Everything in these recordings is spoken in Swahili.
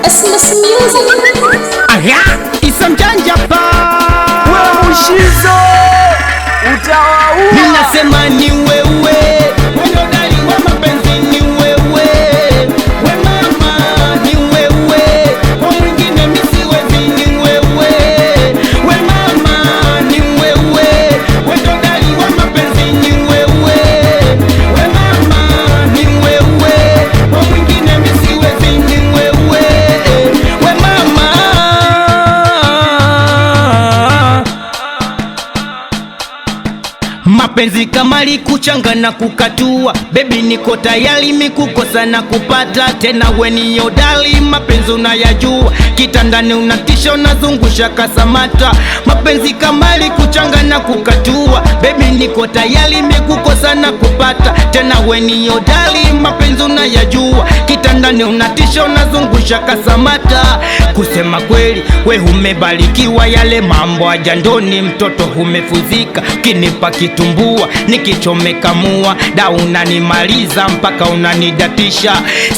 Christmas music. Aha, Isa Mjanja pa wewe Mushizo utawaua. ninasema ni wewe dali wa mapenzi ni wewe, we mama ni wewe, kwa mwingine mimi siwezi ni wewe, we mama ni wewe, dali wa mapenzi ni wewe, we mama ni wewe, kwa mwingine mimi siwezi ni wewe, we mama. Mapenzi kama likuchanga na kukatua, baby niko tayari mikukosa na kupata tena, we ni hodari, mapenzi unayajua, kitandani unatisha unazungusha kasamata. Mapenzi kama likuchanga na kukatua, baby niko tayari mikukosa na kupata tena, we ni hodari, mapenzi unayajua, kitandani unatisha unazungusha kasamata. Kusema kweli we umebarikiwa, yale mambo ajandoni mtoto umefuzika, kinipa kitumbua nikichomeka mua, da unanimaliza mpaka unanidatisha,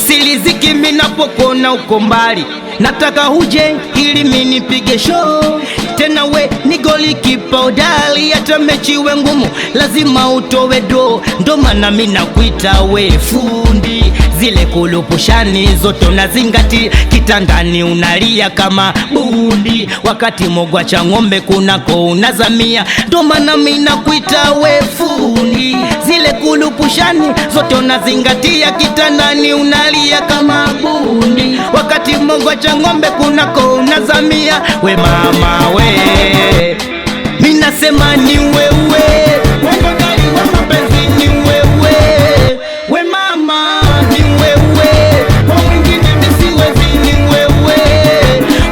siliziki minapokona uko mbali, nataka uje ili minipige show tena, we ni goli kipa udali, hata mechi we ngumu lazima utowe do, ndo maana mina kuita we fundi, zile kulupushani zote unazingati, kitandani unalia kama bundi, wakati mogwa cha ng'ombe kunako unazamia, ndo maana mina kuita we fundi, zile kulupushani zote unazingatia, kitandani unalia kama bundi, wakati mogwa cha ng'ombe kunako unazamia, we mama we minasema ni wewe, dali wa mapenzi ni wewe, we mama ni wewe, kwa mwingine mimi siwezi ni wewe,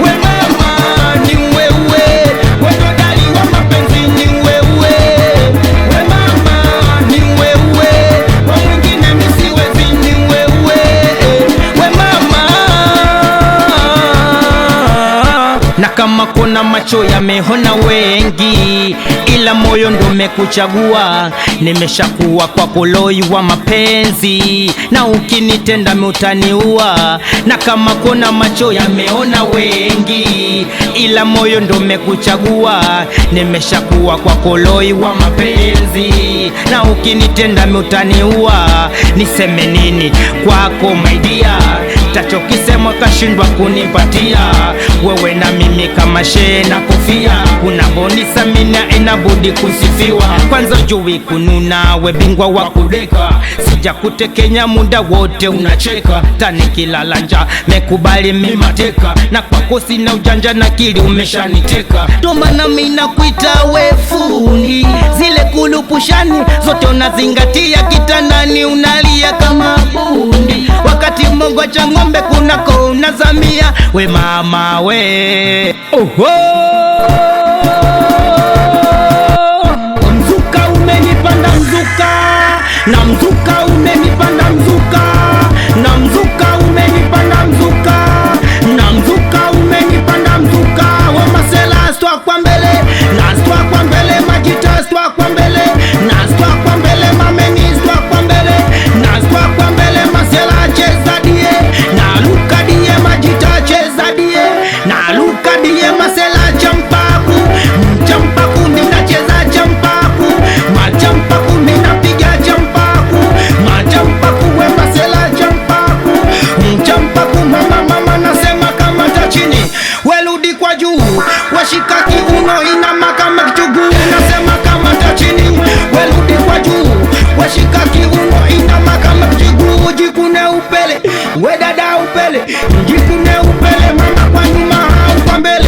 we mama ni wewe, dali wa mapenzi ni wewe, we mama ni wewe, kwa mwingine mimi siwezi ni wewe, we mama. Na kama kuna macho yameona wengi, ila moyo ndo umekuchagua, nimeshakuwa kwa koloi wa mapenzi, na ukinitenda utaniua. Na kama kuna macho yameona wengi, ila moyo ndo umekuchagua, nimeshakuwa kwa koloi wa mapenzi, na ukinitenda utaniua. Niseme nini kwako my dear, tachokisema kashindwa kunipatia, wewe na mimi kama shee na kofia, unavonisa mina inabudi kusifiwa, kwanza jui kununa, we bingwa wa kudeka, sija kutekenya muda wote unacheka, tani kilala nja mekubali mimateka, na kwako sina ujanja na kili umeshaniteka, ndo maana mina kuita we fundi, zile kulupushani zote unazingatia, kitandani unalia kama bundi, wakati mogwa cha ng'ombe kunako unazamia, we mama we oho. Mzuka umenipanda mzuka, na mzuka umenipanda mzuka, na mzuka umenipanda mzuka, na mzuka umenipanda mzuka, wa masela stwa kwa mbele, na stwa kwa mbele, majita stwa kwa mbele, na stwa kwa mbele, mameni stwa kwa mbele, na stwa kwa mbele, masela cheza die, na luka die, majita cheza die, na luka die, masela champaku, champaku minacheza champaku, machampaku minapiga champaku, machampaku we masela champaku, champaku mama nasema kama ta chini, weludi kwa juu, washika kiuno inama kama kichugu, nasema kama ta chini, weludi kwa juu, washika kiuno inama kama kichugu, jikune upele, we dada upele, jikune upele, mama kwa nyuma au kwa mbele,